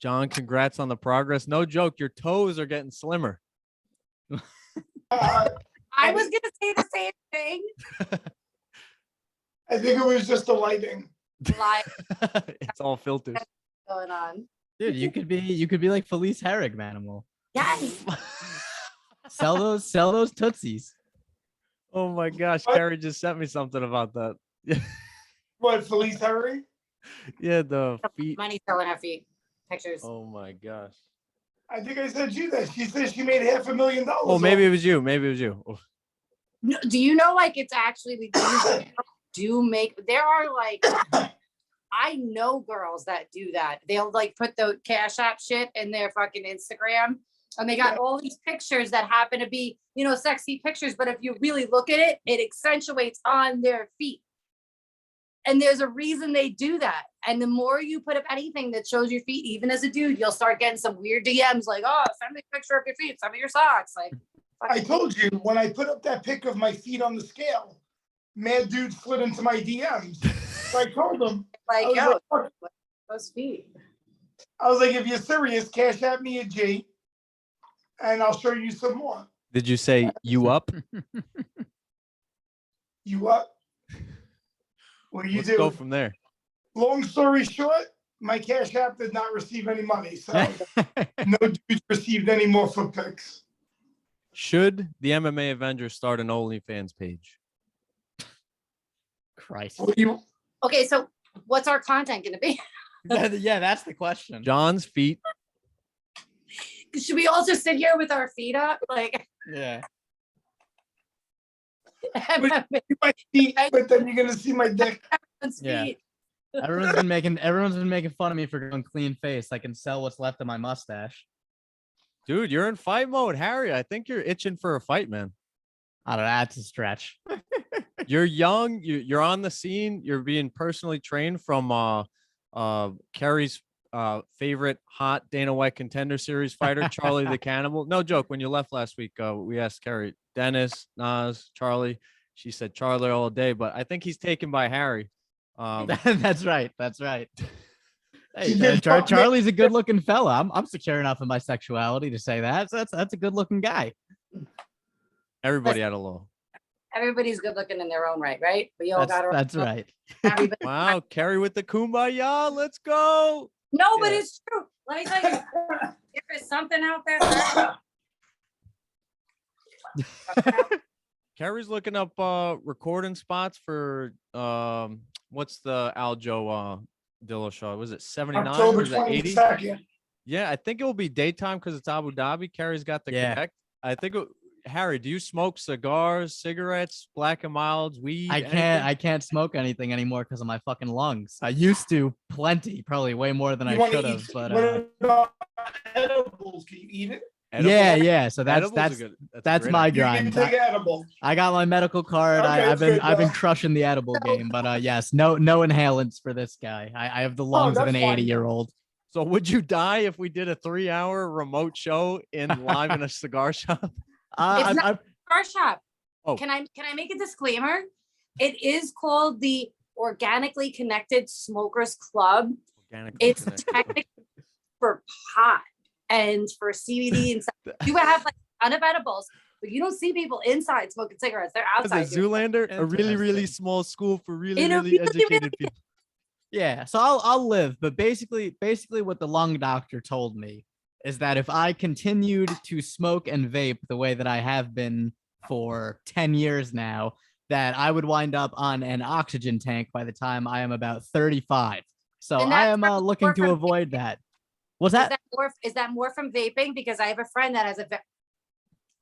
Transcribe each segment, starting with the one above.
John, congrats on the progress. No joke, your toes are getting slimmer. I was gonna say the same thing. I think it was just the lighting. It's all filters. Going on. Dude, you could be like Felice Herrig, Manimal. Yes. Sell those Tootsies. Oh my gosh, What? Kerry just sent me something about that. What, Felice Harry? Yeah, the feet. Money selling her feet. Pictures. Oh my gosh. I think I said you that. She said she made $500,000. Oh, maybe it was you. Maybe it was you. Oh. No, do you know, like, it's actually there are like I know girls that do that. They'll like put the Cash App shit in their fucking Instagram, and they got all these pictures that happen to be, sexy pictures, but if you really look at it, it accentuates on their feet. And there's a reason they do that. And the more you put up anything that shows your feet, even as a dude, you'll start getting some weird DMs like, oh, send me a picture of your feet, send me your socks. Like, I told you, when I put up that pic of my feet on the scale, mad dude slid into my DMs. So I told him, like, I was yo, like, those feet. I was like, if you're serious, Cash App me a G, and I'll show you some more. Did you say you up? You up? What do you Let's do? go from there. Long story short, my Cash App did not receive any money, so no dudes received any more foot pics. Should the MMAvengers start an OnlyFans page? Christ. What do you? Okay, so what's our content gonna be? Yeah, that's the question. John's feet. Should we all just sit here with our feet up? Like, Yeah. My feet, but then you're gonna see my dick. Yeah. feet. Everyone's been making fun of me for going clean face. I can sell what's left of my mustache. Dude, you're in fight mode, Harry. I think you're itching for a fight, man. I don't know. That's a stretch. You're young. You're on the scene. You're being personally trained from Kerry's favorite hot Dana White Contender Series fighter, Charlie the Cannibal. No joke. When you left last week, we asked Kerry, Dennis, Nas, Charlie. She said Charlie all day, but I think he's taken by Harry. That's right. That's right. Hey, She did fuck me. Charlie's a good-looking fella. I'm secure enough in my sexuality to say that. So that's a good-looking guy. Everybody had a low. Everybody's good looking in their own right? We all got our That's right. everybody. Wow, Kerry with the kumbaya. Let's go. No, but Yeah. it's true. Let me tell you, if there's something out there. Kerry's looking up recording spots for what's the Aljo Dillashaw? Was it 79 or October was it 80? 22nd. Yeah, I think it will be daytime because it's Abu Dhabi. Kerry's got the connect. I think Harry, do you smoke cigars, cigarettes, black and milds, weed? I can't smoke anything anymore because of my fucking lungs. I used to plenty, probably way more than I should have. But what about edibles? Can you eat it? yeah. So that's that's my You can grind. take an edible. I got my medical card. Okay, I've that's been good, crushing the edible game. But yes, no inhalants for this guy. I have the lungs of that's an fine. 80-year-old. So would you die if we did a 3-hour remote show live in a cigar shop? It's not a cigar shop. Oh. Can I make a disclaimer? It is called the Organically Connected Smokers Club. It's technically for pot and for CBD and stuff. You have like a ton of edibles, but you don't see people inside smoking cigarettes. They're As outside. a Zoolander, a really, really Interesting. small school for really, In a really really, educated really- people. Yeah, so I'll live, but basically what the lung doctor told me is that if I continued to smoke and vape the way that I have been for 10 years now, that I would wind up on an oxygen tank by the time I am about 35. So And I that's am from looking to from avoid vaping. that. Was Is that? that more from vaping? Because I have a friend that has a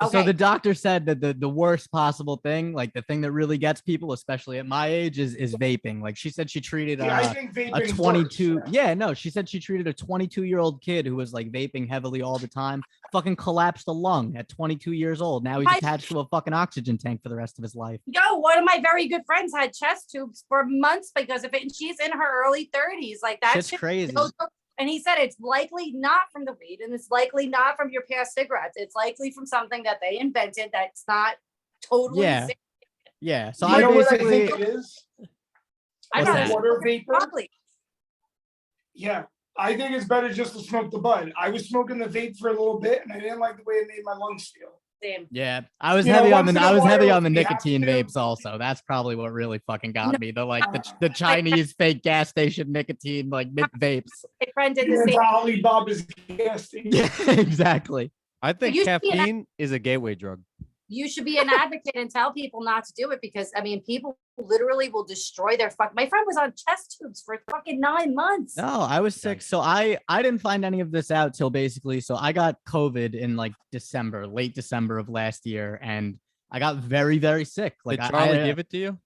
So okay. the doctor said that the worst possible thing, like the thing that really gets people, especially at my age, is vaping. Like she said, she treated Yeah, I think a vaping's 22. worse. Yeah, no, she said she treated a 22-year-old kid who was like vaping heavily all the time. Fucking collapsed a lung at 22 years old. Now he's My- attached to a fucking oxygen tank for the rest of his life. Yo, one of my very good friends had chest tubes for months because of it, and she's in her early 30s. Like that Shit's shit crazy. goes up. And he said it's likely not from the weed, and it's likely not from your past cigarettes. It's likely from something that they invented that's not totally Yeah. safe. Yeah. So You I know what I basically think it is? I'd What's rather that? smoke Water it vapor? broccoli. Yeah, I think it's better just to smoke the bud. I was smoking the vape for a little bit, and I didn't like the way it made my lungs feel. Same. Yeah, I was You know, heavy on once the in a I was heavy while, on the we have nicotine to- vapes also. That's probably what really fucking got No. me. The Chinese fake gas station nicotine like vapes. My friend did the Yeah, same. Alibaba's gas station. Yeah, exactly. I think you should be an- caffeine is a gateway drug. You should be an advocate and tell people not to do it because I mean, people literally will destroy their fuck. My friend was on chest tubes for fucking 9 months. No, I was sick. So I didn't find any of this out till basically. So I got COVID in like December, late December of last year, and I got very, very sick. Like Did Charlie give it to you?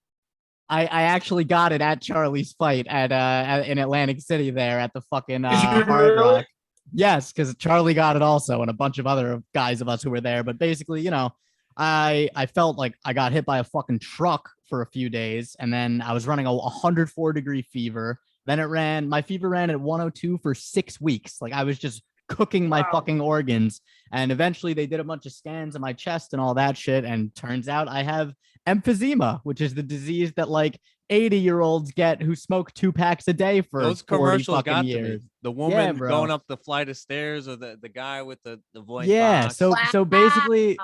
I actually got it at Charlie's fight in Atlantic City there at the fucking Is it Hard really? Rock. Yes, because Charlie got it also, and a bunch of other guys of us who were there. But basically, you know, I felt like I got hit by a fucking truck for a few days, and then I was running a 104-degree fever. Then my fever ran at 102 for 6 weeks. Like I was just cooking my Wow. fucking organs. And eventually they did a bunch of scans of my chest and all that shit. And turns out I have emphysema, which is the disease that like 80-year-olds get who smoke 2 packs a day for Those 40 commercials fucking got years. to me. The woman bro. going up the flight of stairs, or the guy with the voice Yeah, box. so basically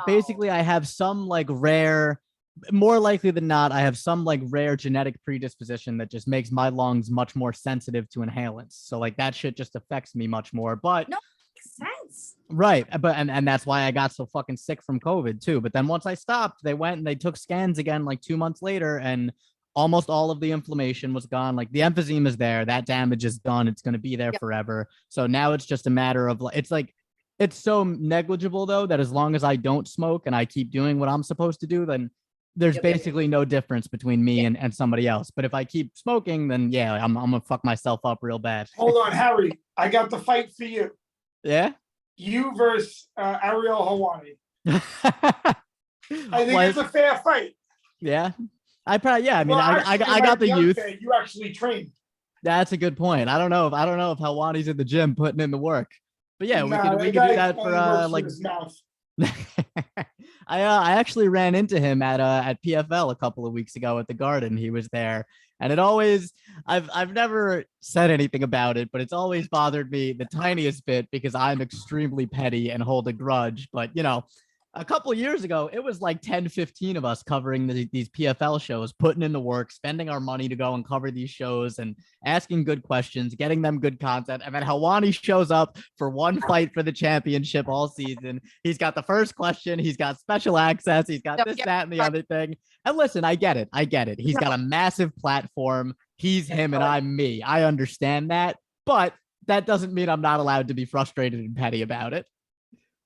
Wow. I have some like rare, more likely than not, I have some like rare genetic predisposition that just makes my lungs much more sensitive to inhalants. So like that shit just affects me much more. But No. Makes sense. right, but and that's why I got so fucking sick from COVID too. But then once I stopped, they went and they took scans again like 2 months later, and almost all of the inflammation was gone. Like the emphysema is there, that damage is done. It's going to be there Yep. forever. So now it's just a matter of it's so negligible though that as long as I don't smoke and I keep doing what I'm supposed to do, then there's Yep. basically no difference between me Yeah. and somebody else. But if I keep smoking, then yeah, I'm gonna fuck myself up real bad. Hold on, Harry. I got the fight for you. Yeah. You versus Ariel Hawani. I think Like, it's a fair fight. yeah. I mean, Well, I actually, got might the be youth. unfair. You actually trained. That's a good point. I don't know if Helwani's in the gym putting in the work. But yeah, Nah, we that could do guy that for only works with like his mouth. I actually ran into him at PFL a couple of weeks ago at the Garden. He was there, and it always I've never said anything about it, but it's always bothered me the tiniest bit because I'm extremely petty and hold a grudge. But you know, a couple of years ago, it was like 10, 15 of us covering these PFL shows, putting in the work, spending our money to go and cover these shows and asking good questions, getting them good content. And then Helwani shows up for one fight for the championship all season. He's got the first question. He's got special access. He's got this, that, and the other thing. And listen, I get it. He's got a massive platform. He's him and I'm me. I understand that. But that doesn't mean I'm not allowed to be frustrated and petty about it.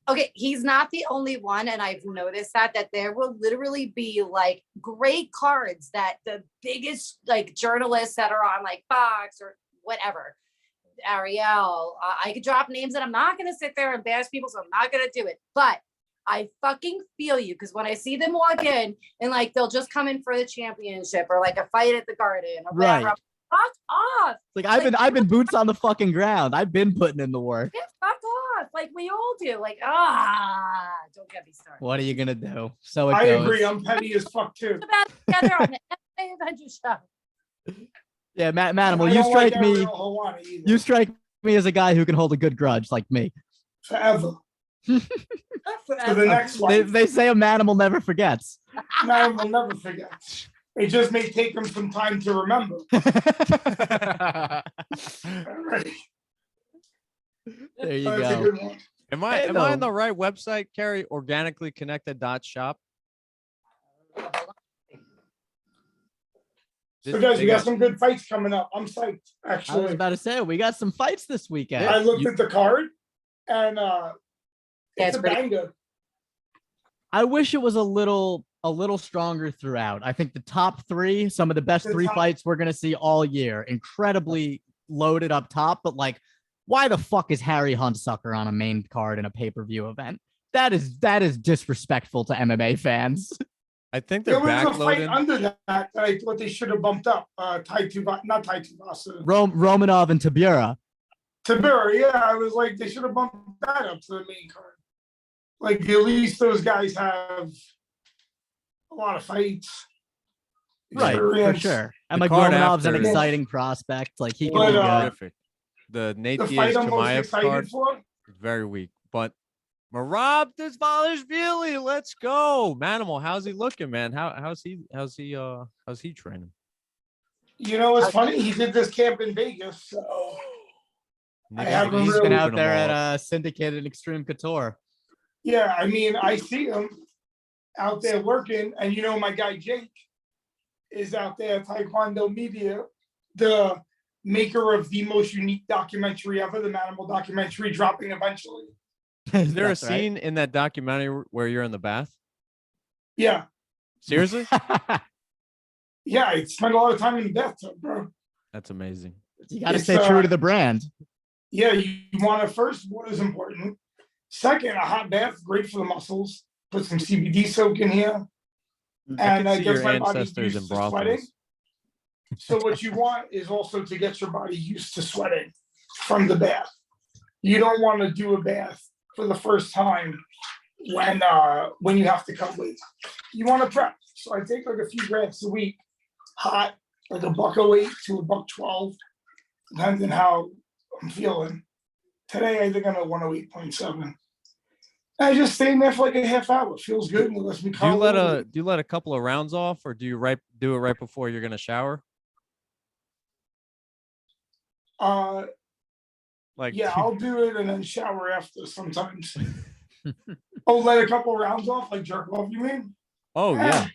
Okay, he's not the only one, and I've noticed that there will literally be like great cards that the biggest like journalists that are on like Fox or whatever, Ariel, I could drop names and I'm not gonna sit there and bash people, so I'm not gonna do it. But I fucking feel you because when I see them walk in and like they'll just come in for the championship or like a fight at the Garden or whatever. Right. Fuck off. Like I've been boots on the fucking ground. I've been putting in the work. Yeah, fuck off. Like we all do. Like, don't get me started. What are you gonna do? So it I goes. agree. I'm petty as fuck too. About together on the MMAvengers show. Yeah, Manimal, I you don't like strike me. Ariel Hawani either. You strike me as a guy who can hold a good grudge, like me. Forever. For the next one. They say a Manimal never forgets. Man will never forget. It just may take him some time to remember. Alright. There you That's a go. good one. Am I Hey, am I on no. the right website, Kerry? Organically connected shop. So guys, we got some good fights coming up. I'm psyched, I was actually. about to say we got some fights this weekend. I looked at the card and it's That's a pretty- banger. I wish it was a little stronger throughout. I think the top 3, some of the best The 3 top- fights we're gonna see all year. Incredibly loaded up top, but like, why the fuck is Harry Huntsucker on a main card in a pay-per-view event? That is disrespectful to MMA fans. I think There they're was a fight backloaded. under that I thought they should have bumped up. Not Tai Tuivasa. Romanov and Tabura. Tabura, yeah, I was like, they should have bumped that up to the main card. Like, at least those guys have a lot of fights. Right, for Experience. sure. And The like card Romanov's an after- exciting prospect. Like he But, can be good. Terrific. The Nate The Diaz fight I'm most Chimaev excited card for. very weak, but Marab Dvalishvili, let's go. Manimal, how's he looking, man? How's he training? You know, it's funny. He did this camp in Vegas, so I Niggas haven't been He's really- been scooping out there him at all up. Syndicated Extreme Couture. yeah. I mean, I see him out there working, and you know, my guy Jake is out there at Taekwondo Media, the maker of the most unique documentary ever, the Manimal documentary, dropping eventually. Is there a That's right. scene in that documentary where you're in the bath? Yeah, Seriously? yeah. I spent a lot of time in the bathtub, bro. That's amazing. You got to It's, stay true to the brand. Yeah, you want to first, water's important. Second, a hot bath, great for the muscles. Put some CBD soak in here. I And can see gets your my body ancestors in used to sweating. brothels. So what you want is also to get your body used to sweating from the bath. You don't want to do a bath for the first time when you have to cut weight. You want to prep. So I take like a few grams a week, hot, like $108 to $112, depending how I'm feeling. Today I think I'm at 108.7. I just stay in there for like a half hour. Feels good. And it lets me Do you calm let a little a do you let a couple of rounds off, or do you do it right before you're gonna shower? Like Yeah, I'll do it and then shower after sometimes. Oh, let a couple rounds off, like jerk off, you mean? oh yeah.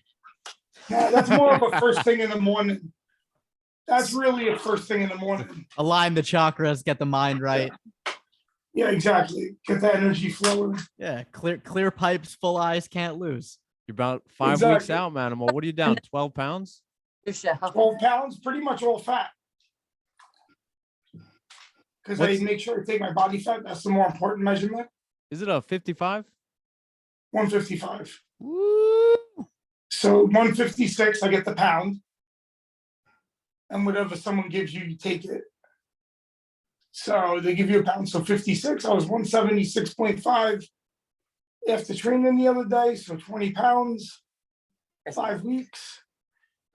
Yeah, that's more of a first thing in the morning. That's really a first thing in the morning. Align the chakras, get the mind right. Yeah, exactly. Get the energy flowing. Yeah, clear pipes, full eyes, can't lose. You're about 5 weeks Exactly. out, Manimal. What are you down? 12 pounds? Your show. 12 pounds, pretty much all fat. Because I What's- make sure I take my body fat. That's the more important measurement. Is it a 55? 155. Woo! So 156, I get the pound. And whatever someone gives you, you take it. So they give you a pound. So 56, I was 176.5 after training the other day. So 20 pounds, 5 weeks.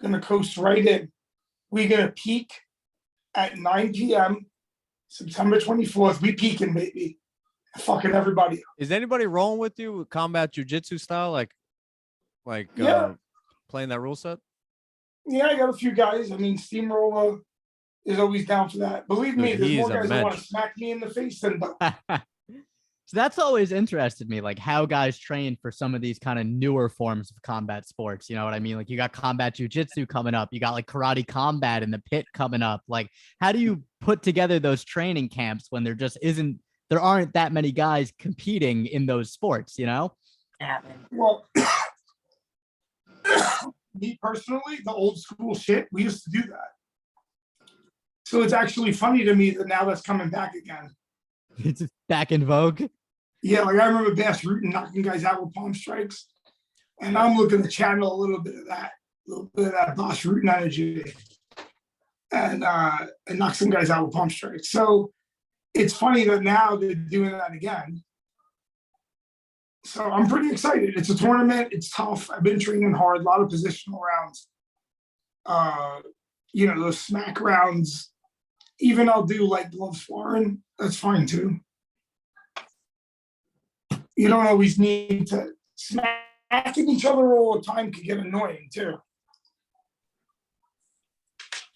Gonna coast right in. We're gonna peak at 9 p.m. September 24th. We peaking, baby. Fucking everybody. Is anybody rolling with you with combat jujitsu style, Yeah. playing that rule set? Yeah, I got a few guys. I mean, Steamroller is always down for that. Believe me, Dude, there's he more is a guys that want to mensch. smack me in the face than So that's always interested me, like how guys train for some of these kind of newer forms of combat sports. You know what I mean? Like you got combat jujitsu coming up, you got like karate combat in the pit coming up. Like, how do you put together those training camps when there aren't that many guys competing in those sports, you know? Well, me personally, the old school shit, we used to do that. So it's actually funny to me that now that's coming back again. It's back in vogue. Yeah, like I remember Bass Rutten knocking guys out with palm strikes. And I'm looking to channel a little bit of that Bass Rutten energy and knock some guys out with palm strikes. So it's funny that now they're doing that again. So I'm pretty excited. It's a tournament. It's tough. I've been training hard, a lot of positional rounds. Those smack rounds. Even I'll do like glove sparring. That's fine too. You don't always need to smacking each other all the time could get annoying too.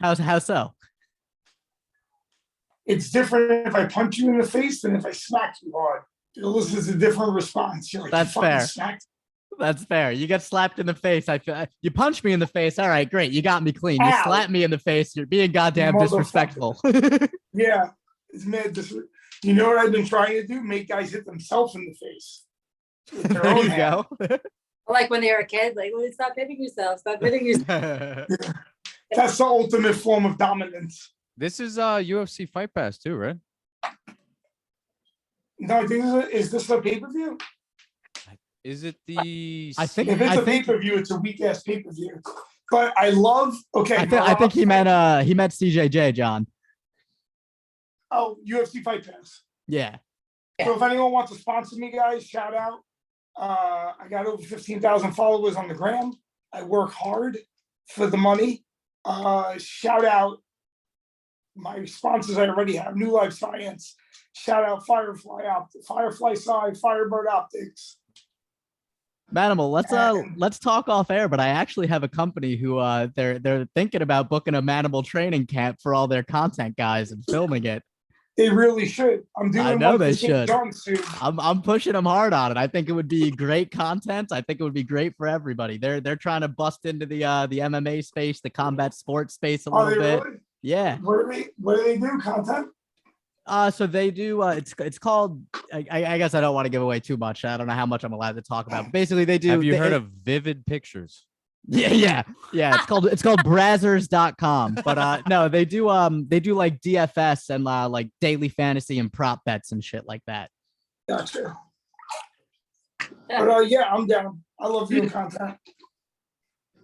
How so? It's different if I punch you in the face than if I smack you hard. This is a different response. You're like, That's you fucking fair. smacked. That's fair. You get slapped in the face. I feel you punch me in the face. All right, great. You got me clean. You Ow. slap me in the face. You're being goddamn Motherfucker. disrespectful. Yeah, it's mad. You know what I've been trying to do? Make guys hit themselves in the face. With their There own you hand. go. Like when they were a kid, like, well, stop hitting yourself. Stop hitting yourself. That's the ultimate form of dominance. This is UFC Fight Pass too, right? No, I think is this a pay-per-view? Is it the? I think- If it's a think- pay-per-view, it's a weak-ass pay-per-view. But I love. Okay, I think he meant CJJ, John. Oh, UFC Fight Pass. Yeah. So if anyone wants to sponsor me, guys, shout out. I got over 15,000 followers on the gram. I work hard for the money. Shout out my sponsors I already have, New Life Science. Shout out Firefly Side, Firebird Optics. Manimal, And- let's talk off air, but I actually have a company who they're thinking about booking a Manimal training camp for all their content guys and filming it. They really should. I'm doing I know one they for St. should. John soon. I'm pushing them hard on it. I think it would be great content. I think it would be great for everybody. They're trying to bust into the MMA space, the combat sports space a Are little they bit. really? Yeah. What do they do? Content? So they do. It's called. I guess I don't want to give away too much. I don't know how much I'm allowed to talk about. But basically, they do. Have you heard of Vivid Pictures? Yeah. It's called Brazzers.com. But no, they do like DFS and like daily fantasy and prop bets and shit like that. Gotcha. But yeah, I'm down. I love doing content.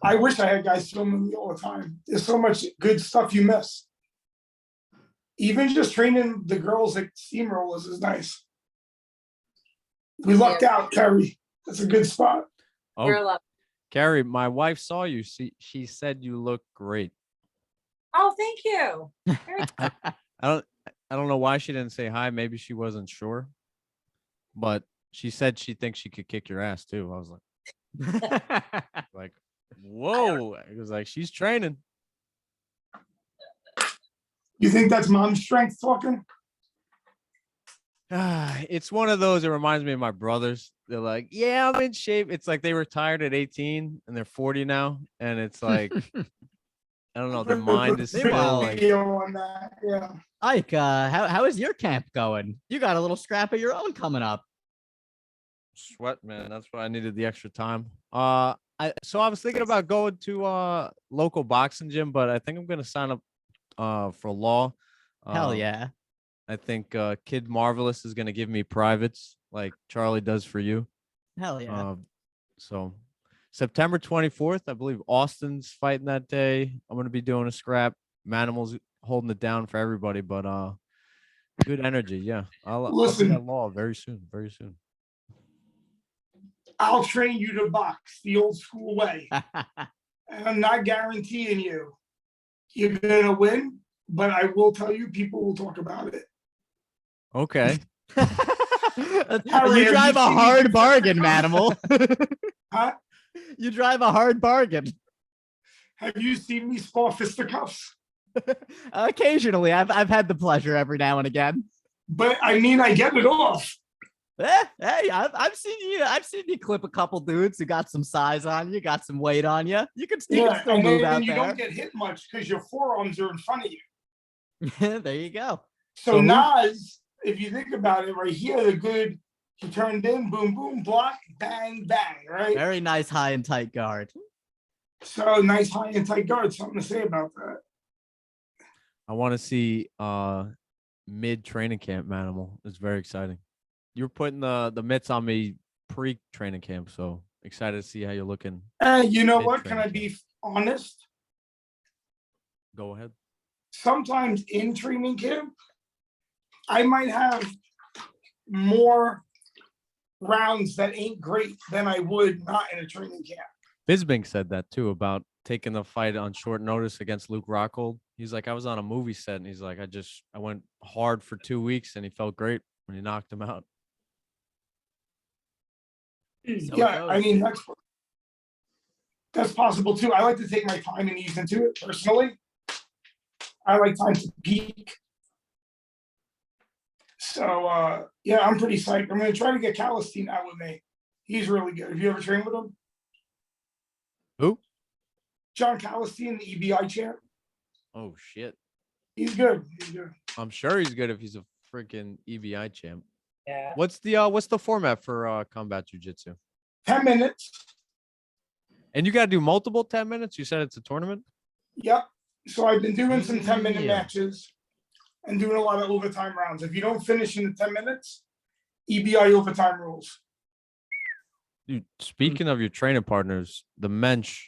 I wish I had guys filming me all the time. There's so much good stuff you miss. Even just training the girls at steamrollers is nice. We lucked out, Kerry. That's a good spot. You're Oh, allowed. Carrie, my wife saw you. She said you look great. Oh, thank you. I don't know why she didn't say hi. Maybe she wasn't sure. But she said she thinks she could kick your ass too. I was like, whoa. It was like, she's training. You think that's mom's strength talking? It's one of those. It reminds me of my brothers. They're like, yeah, I'm in shape. It's like they retired at 18 and they're 40 now. And it's like, I don't know. Their mind is still Meanwhile, like, Video on that. Yeah. Ike, how is your camp going? You got a little scrap of your own coming up. sweat, man. That's why I needed the extra time. So I was thinking about going to local boxing gym, but I think I'm gonna sign up for law. Hell yeah. I think Kid Marvelous is gonna give me privates like Charlie does for you. Hell yeah. So September 24th, I believe Austin's fighting that day. I'm gonna be doing a scrap. Manimal's holding it down for everybody, but good energy. Yeah, I'll be Listen. at law very soon. Very soon. I'll train you to box the old school way. And I'm not guaranteeing you're gonna win, but I will tell you people will talk about it. Okay. You drive a hard bargain, Manimal. Huh? You drive a hard bargain. Have you seen me spar fisticuffs? Occasionally, I've had the pleasure every now and again. But I mean, I get it off. Hey, I've seen you clip a couple dudes who got some size on you, got some weight on you. You can still Yeah, move and then out you there. don't get hit much because your forearms are in front of you. There you go. So So who- Nas, if you think about it, right here, the good, he turned in, boom, boom, block, bang, bang, right? Very nice high and tight guard. So nice high and tight guard. Something to say about that. I want to see mid training camp Manimal. It's very exciting. You're putting the mitts on me pre training camp, so excited to see how you're looking. You know Mid what? Can I training be honest? Go ahead. Sometimes in training camp, I might have more rounds that ain't great than I would not in a training camp. Bisbing said that too about taking the fight on short notice against Luke Rockhold. He's like, I was on a movie set and he's like, I went hard for 2 weeks and he felt great when he knocked him out. So it Yeah, I goes. mean that's possible too. I like to take my time and ease into it personally. I like time to peak. So yeah, I'm pretty psyched. I'm gonna try to get Calistine out with me. He's really good. Have you ever trained with him? Who? John Calistine, the EBI champ. Oh shit. He's good. He's good. I'm sure he's good if he's a freaking EBI champ. Yeah. What's the format for combat jiu-jitsu? 10 minutes. And you got to do multiple 10 minutes? You said it's a tournament? Yep. So I've been doing some 10-minute Yeah. matches and doing a lot of overtime rounds. If you don't finish in the 10 minutes, EBI overtime rules. Dude, speaking of your training partners, the mensch,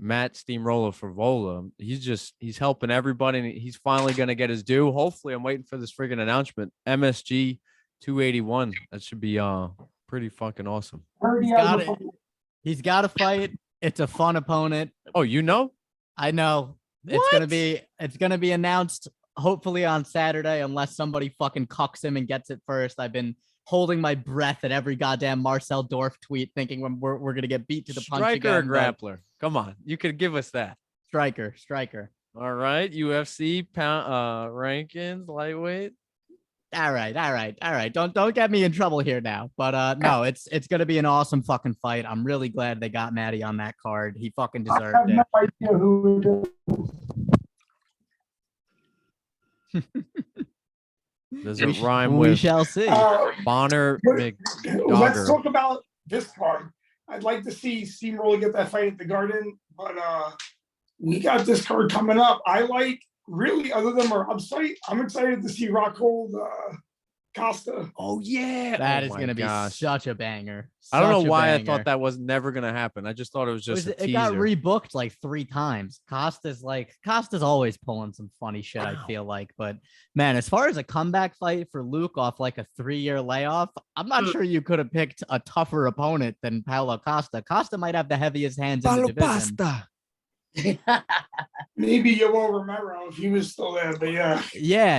Matt Steamroller for Vola, he's helping everybody and he's finally going to get his due. Hopefully, I'm waiting for this friggin' announcement. MSG 281. That should be pretty fucking awesome. Already He's has got a it. fight. He's got to fight. It's a fun opponent. Oh, you know? I know. It's gonna be announced hopefully on Saturday, unless somebody fucking cucks him and gets it first. I've been holding my breath at every goddamn Marcel Dorf tweet, thinking we're gonna get beat to the punch Striker or again. but grappler? Come on, you could give us that. Striker. All right, UFC pound rankings, lightweight. All right. Don't get me in trouble here now. But no, it's gonna be an awesome fucking fight. I'm really glad they got Maddie on that card. He fucking I have deserved no it. idea who it is. Does it rhyme We with shall see. Bonner Let's McDogger? talk about this card. I'd like to see Steamroller get that fight at the Garden, but we got this card coming up. I like, really, other than Rob's fight, I'm excited to see Rockhold Costa. Oh yeah, That oh is my gonna be gosh. such a banger. I don't Such know a why I banger. thought that was never gonna happen. I just thought it was just a It got teaser. rebooked like 3 times. Costa's always pulling some funny shit, I Wow. feel like. But man, as far as a comeback fight for Luke off like a 3-year layoff, I'm not sure you could have picked a tougher opponent than Paulo Costa. Costa might have the heaviest hands in the division. Maybe Yoel Romero if he was still there, but yeah.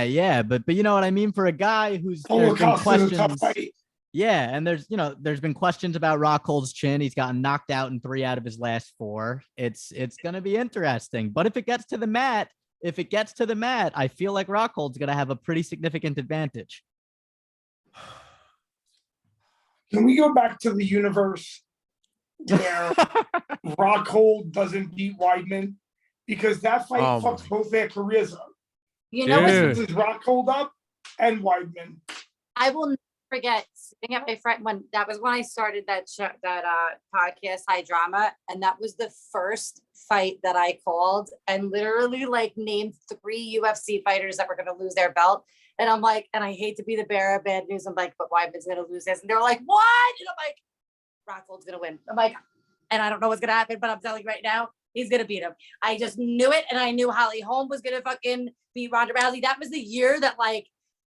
Yeah, but you know what I mean? For a guy who's Paulo there's been Costa's a tough questions. fight. Yeah, and there's been questions about Rockhold's chin. He's gotten knocked out in 3 out of his last 4. It's gonna be interesting. But if it gets to the mat, I feel like Rockhold's gonna have a pretty significant advantage. Can we go back to the universe where Rockhold doesn't beat Weidman? Because that fight Oh fucks my- both their careers up. You know Dude. what's This is Rockhold up and Weidman. I will never forget sitting at my friend when that was when I started that podcast High Drama, and that was the first fight that I called and literally like named 3 UFC fighters that were going to lose their belt. And I'm like, and I hate to be the bearer of bad news. I'm like, but Weidman's going to lose this, and they're like, what? And I'm like, Rockhold's going to win. I'm like, and I don't know what's going to happen, but I'm telling you right now, he's going to beat him. I just knew it, and I knew Holly Holm was going to fucking beat Ronda Rousey. That was the year that like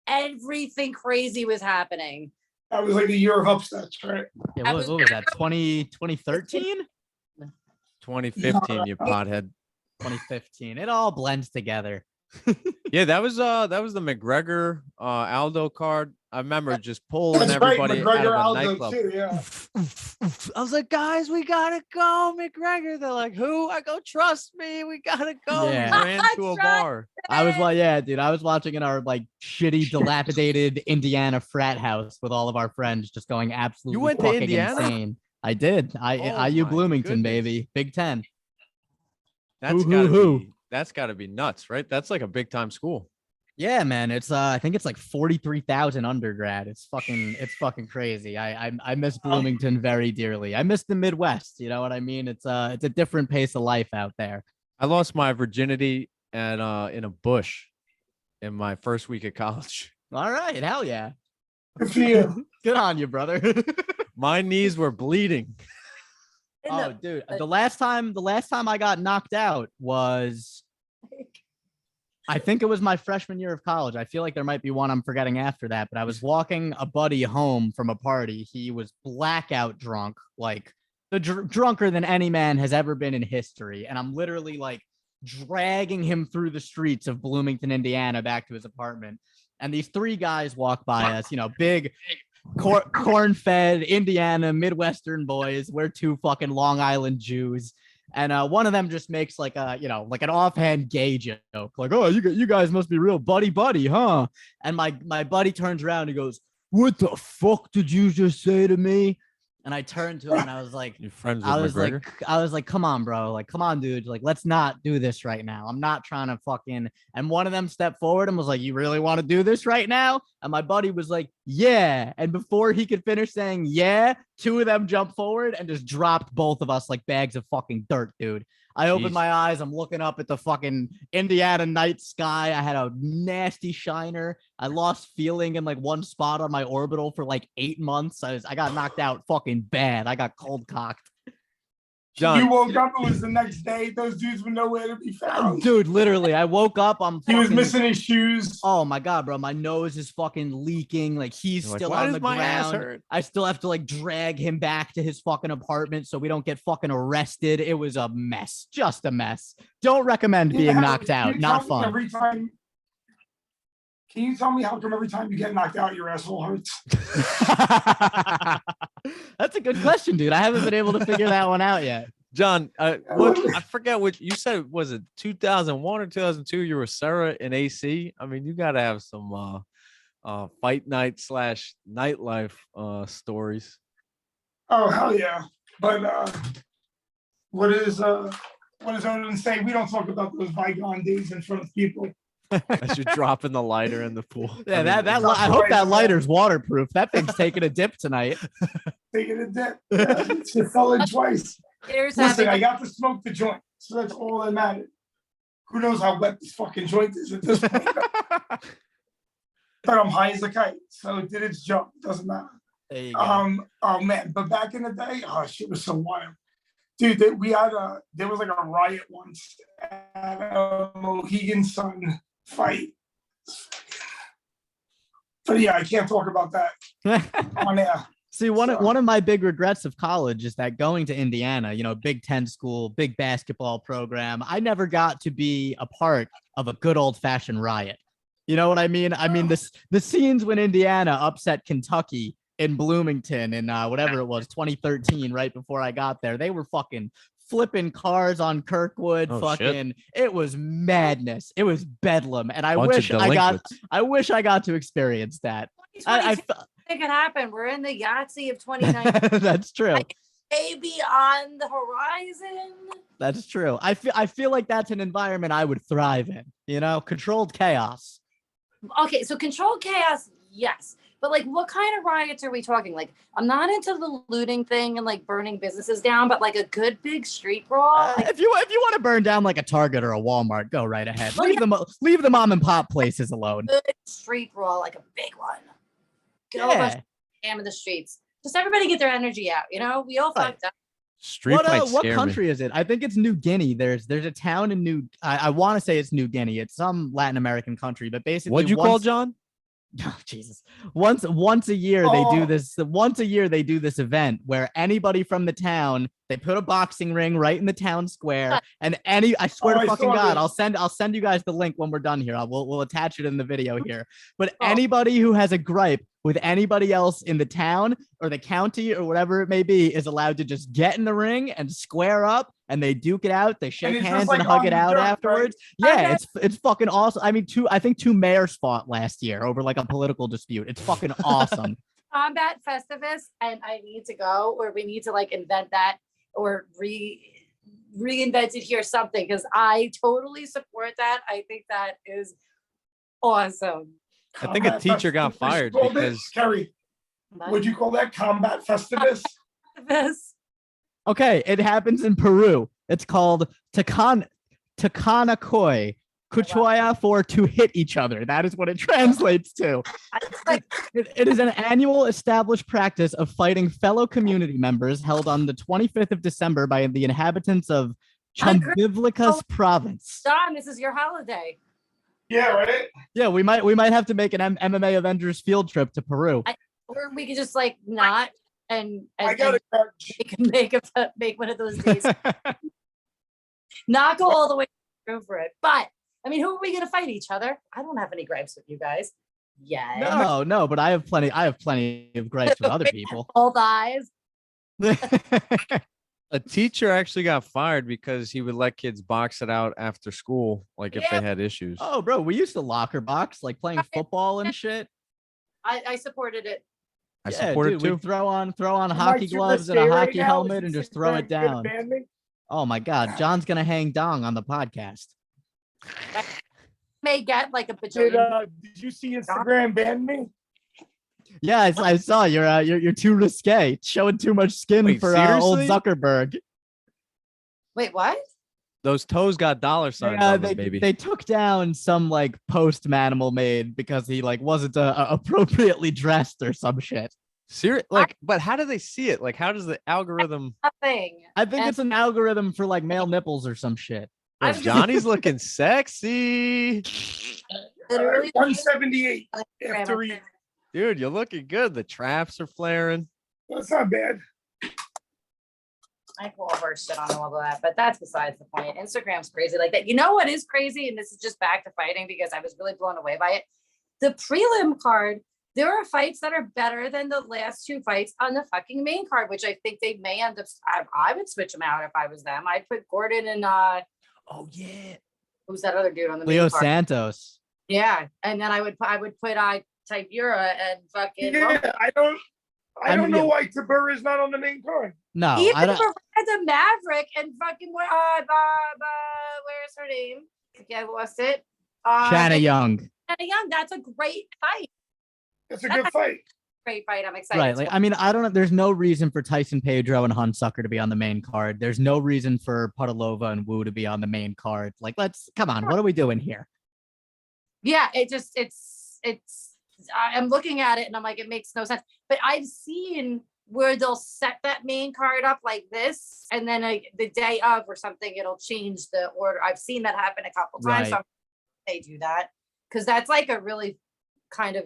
everything crazy was happening. That was like a year of upsets, right? Yeah, what was that? 2013? 2015, you pothead. 2015. It all blends together. Yeah, that was the McGregor Aldo card. I remember just pulling That's right, everybody out McGregor of a Aldo nightclub. too, yeah. I was like, guys, we gotta go, McGregor. They're like, who? I go, trust me, we gotta go. Yeah. We ran to a Trust bar. I was watching in our like shitty, dilapidated Indiana frat house with all of our friends, just going absolutely went to fucking Indiana? insane. I did. Oh IU my Bloomington, goodness. baby, Big Ten. That's that's gotta be nuts, right? That's like a big time school. Yeah, man. It's I think it's like 43,000 undergrad. It's fucking crazy. I miss Bloomington very dearly. I miss the Midwest. You know what I mean? It's a different pace of life out there. I lost my virginity at in a bush in my first week of college. All right, hell yeah. Good for you. Good on you, brother. My knees were bleeding. Oh, dude, the last time I got knocked out was, I think it was my freshman year of college. I feel like there might be one I'm forgetting after that, but I was walking a buddy home from a party. He was blackout drunk, like the drunker than any man has ever been in history. And I'm literally like dragging him through the streets of Bloomington, Indiana, back to his apartment. And these 3 guys walk by us, big corn-fed Indiana Midwestern boys. We're 2 fucking Long Island Jews. And one of them just makes like a, like an offhand gay joke, like, oh, you guys must be real buddy, huh? And my buddy turns around and he goes, what the fuck did you just say to me? And I turned to him and I was like, You friends with McGregor? I was like, come on, bro. Like, come on, dude. Like, let's not do this right now. I'm not trying to fucking. And one of them stepped forward and was like, you really want to do this right now? And my buddy was like, yeah. And before he could finish saying, yeah, 2 of them jumped forward and just dropped both of us like bags of fucking dirt, dude. I opened Jeez. my eyes. I'm looking up at the fucking Indiana night sky. I had a nasty shiner. I lost feeling in like one spot on my orbital for like 8 months. I got knocked out fucking bad. I got cold cocked. John, You woke up, it was the next day. Those dudes were nowhere to be found. Dude, literally, I woke up. He was fucking- missing his shoes. Oh my god, bro! My nose is fucking leaking. Like he's You're like, still why on does the my ass ground. hurt? I still have to like drag him back to his fucking apartment so we don't get fucking arrested. It was a mess, just a mess. Don't recommend being Yeah, knocked you out. tell Not me fun. Every time Can you tell me how come every time you get knocked out, your asshole hurts? That's a good question, dude. I haven't been able to figure that one out yet. John, I forget what you said. Was it 2001 or 2002? You were Sarah in AC. I mean, you got to have some fight night / nightlife stories. Oh hell yeah! But what is Odin say? We don't talk about those bygone days in front of people. As you're dropping the lighter in the pool. Yeah, I mean, I hope that lighter's waterproof. That thing's taking a dip tonight. Taking a dip. Yeah, it fell in twice. Listen, I got to smoke the joint, so that's all that mattered. Who knows how wet this fucking joint is at this point? But I'm high as a kite, so it did its job. Doesn't matter. There you go. Oh man, but back in the day, oh shit was so wild, dude. We had there was like a riot once at a Mohegan Sun fight. But yeah, I can't talk about that on air. See, one of my big regrets of college is that going to Indiana, Big Ten school, big basketball program, I never got to be a part of a good old fashioned riot. You know what I mean? I mean, the scenes when Indiana upset Kentucky in Bloomington in whatever it was, 2013, right before I got there, they were fucking flipping cars on Kirkwood. Shit. It was madness. It was bedlam, and I Bunch wish of I got to experience that. I It could happen. We're in the Yahtzee of 2019. That's true. Maybe on the horizon. That's true. I feel like that's an environment I would thrive in. Controlled chaos. Okay, so controlled chaos, yes. But like, what kind of riots are we talking? Like, I'm not into the looting thing and like burning businesses down, but like a good big street brawl. If you want to burn down like a Target or a Walmart, go right ahead. Leave the mom and pop places alone. Good street brawl, like a big one. Get all of us in the streets. Just everybody get their energy out. We all fucked up. Street fights what scare country me. is it? I think it's New Guinea. There's a town in I want to say it's New Guinea. It's some Latin American country, but basically What'd you call John? Oh, Jesus. Once a year they do this. Once a year they do this event where anybody from the town, they put a boxing ring right in the town square, and I swear to fucking God, I'll send you guys the link when we're done here. We'll attach it in the video here. But anybody who has a gripe with anybody else in the town or the county or whatever it may be is allowed to just get in the ring and square up, and they duke it out. They shake hands and hug it out afterwards. Right? Yeah, it's fucking awesome. I mean, I think two mayors fought last year over like a political dispute. It's fucking awesome. Combat Festivus, and I need to go, or we need to like invent that or reinvent it here, something, because I totally support that. I think that is awesome. I think a teacher got fired because Kerry, would you call that Combat Festivus? Okay, it happens in Peru. It's called Takanakoi. Kuchoya for to hit each other. That is what it translates to. It is an annual established practice of fighting fellow community members held on the 25th of December by the inhabitants of Chambivlicas province. John, this is your holiday. Yeah, right? Yeah, we might have to make an MMAvengers field trip to Peru. Or we could just like not and I gotta make one of those days. Not go all the way through for it. But I mean, who are we gonna fight? Each other? I don't have any gripes with you guys. Yeah. No, but I have plenty of gripes with other people. All eyes. a teacher actually got fired because he would let kids box it out after school, like if they had issues. Oh, bro, we used to locker box, like playing football and shit. I supported it. I supported it too. We'd throw on hockey gloves and a hockey helmet and just throw it down. Oh my God, John's gonna hang dong on the podcast. May get like a bajillion. Did you see Instagram ban me? Yeah, I saw you're too risque. It's showing too much skin for old Zuckerberg. Wait, what? Those toes got dollar signs on them, baby. They took down some like post Manimal made because he like wasn't appropriately dressed or some shit. But how do they see it? Like, how does the algorithm? Nothing. I think it's an algorithm for like male nipples or some shit. Well, Johnny's looking sexy. Literally 178 after each. Dude, you're looking good. The traps are flaring. That's not bad. I pull over shit on all of that, but that's besides the point. Instagram's crazy like that. You know what is crazy? And this is just back to fighting because I was really blown away by it. the prelim card, there are fights that are better than the last 2 fights on the fucking main card, which I think they may end up. I would switch them out if I was them. I'd put Gordon and Oh yeah. who's that other dude on the Leo main card? Santos. Yeah, and then I would put Tibura and fucking. Yeah, I don't know yeah. why Tabur is not on the main card. No, I Even don't. the Maverick and fucking where's her name? I lost it. Shanna Young. Shanna Young. That's a great fight. It's a good fight. Great fight. I'm excited. Right. Like, I mean, I don't know. There's no reason for Tyson Pedro and Hunsucker to be on the main card. There's no reason for Putilova and Wu to be on the main card. Like, come on. What are we doing here? Yeah, I'm looking at it and I'm like, it makes no sense. But I've seen where they'll set that main card up like this, and then the day of or something, it'll change the order. I've seen that happen a couple times. Right. So they do that because that's like a really kind of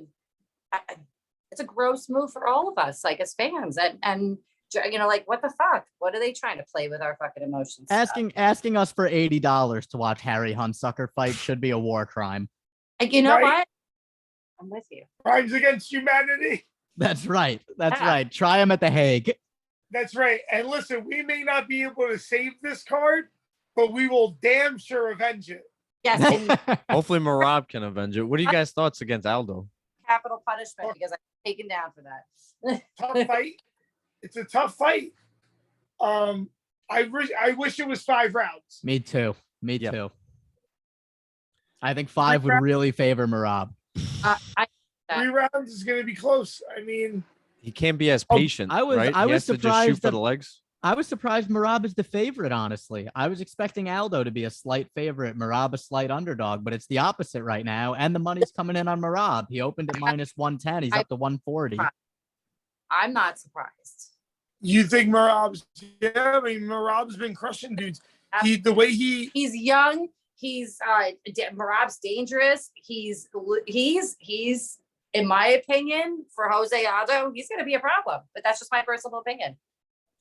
it's a gross move for all of us, like as fans, and you know, like what the fuck? What are they trying to play with our fucking emotions? Asking us for $80 to watch Harry Hunsucker fight should be a war crime. Like, you know Right. what? I'm with you. Crimes against humanity. That's right. That's Yeah. right. Try him at the Hague. That's right. And listen, we may not be able to save this card, but we will damn sure avenge it. Yes, and Hopefully Marab can avenge it. What are you guys' thoughts against Aldo? capital punishment because I'm taken down for that. Tough fight. It's a tough fight. I wish it was 5 rounds. Me too. Me Yep. too. I think 5 would really favor Marab. 3 rounds is going to be close. I mean, He can't be as patient. I was- right? I He was has to just shoot surprised for that- the legs. I was surprised Marab is the favorite, honestly. I was expecting Aldo to be a slight favorite, Marab a slight underdog, but it's the opposite right now. And the money's coming in on Marab. He opened at minus 110. He's up to 140. I'm not surprised. you think Marab's? Yeah, I mean, Marab's been crushing dudes. The way he He's young. He's Marab's dangerous. He's in my opinion, for Jose Aldo, he's going to be a problem. But that's just my personal opinion.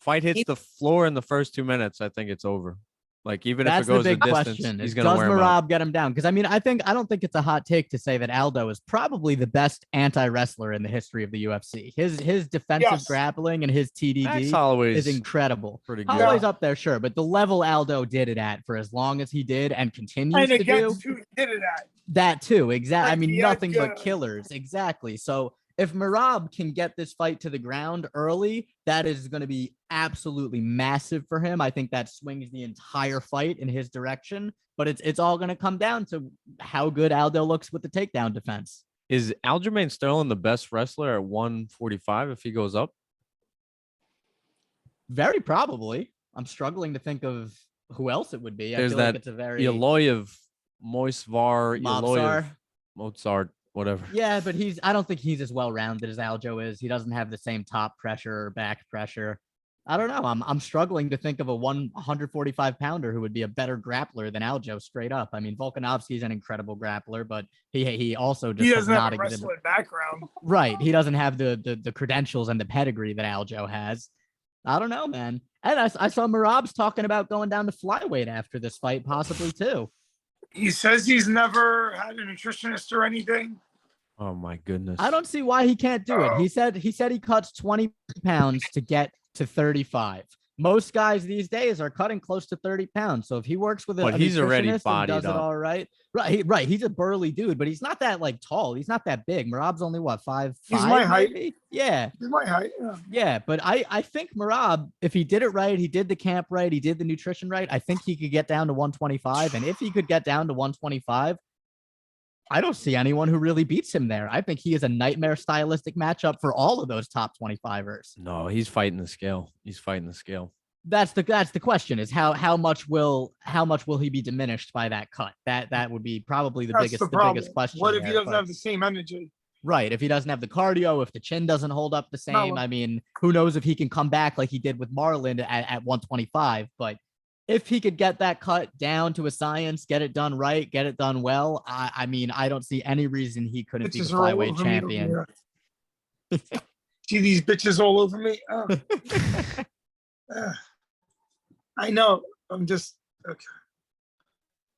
Fight hits He- the floor in the first 2 minutes. I think it's over. Like even That's if it goes the the big distance, question. he's Is gonna does wear him out. Marab get him down? Because I mean, I don't think it's a hot take to say that Aldo is probably the best anti-wrestler in the history of the UFC. His defensive Yes. grappling and his Max TDD Holloway is is incredible. pretty good. Holloway's up there, sure, but the level Aldo did it at for as long as he did and continues and to do against who he did it at. that too. Exactly. I Like, mean, he had nothing but good- killers. Exactly. So if Marab can get this fight to the ground early, that is going to be absolutely massive for him. I think that swings the entire fight in his direction. But it's all going to come down to how good Aldo looks with the takedown defense. Is Aljamain Sterling the best wrestler at 145 if he goes up? Very probably. I'm struggling to think of who else it would be. There's I feel like that it's a very Eloyev, Moisvar, Mobsar. Eloyev, Mozart, whatever. Yeah, but I don't think he's as well rounded as Aljo is. He doesn't have the same top pressure or back pressure. I don't know. I'm struggling to think of a 145 pounder who would be a better grappler than Aljo straight up. I mean, Volkanovski's an incredible grappler, but he also just He does doesn't not have a exhibit. wrestling background. Right. He doesn't have the credentials and the pedigree that Aljo has. I don't know, man. And I saw Marab's talking about going down to flyweight after this fight, possibly too. He says he's never had a nutritionist or anything. Oh my goodness. I don't see why he can't do it. He said he cuts 20 pounds to get to 35. Most guys these days are cutting close to 30 pounds. So if he works with But a he's already nutritionist and bodied does it up. all right. Right. He's a burly dude, but he's not that like tall. He's not that big. Marab's only what, 5'5"? He's my height. maybe? Yeah. He's my height. Yeah. Yeah, but I think Marab, if he did it right, he did the camp right, he did the nutrition right, I think he could get down to 125. And if he could get down to 125, I don't see anyone who really beats him there. I think he is a nightmare stylistic matchup for all of those top 25ers. No, he's fighting the scale. He's fighting the scale. That's the question is how much will he be diminished by that cut? That would be probably the That's biggest the the problem. biggest question. What if he there, doesn't but- have the same energy? Right. If he doesn't have the cardio, if the chin doesn't hold up the same, I mean, who knows if he can come back like he did with Marlon at 125. But if he could get that cut down to a science, get it done right, get it done well, I mean, I don't see any reason he couldn't be the Bitches are all flyweight over me over champion. here. See these bitches all over me? Oh. I know. I'm just okay.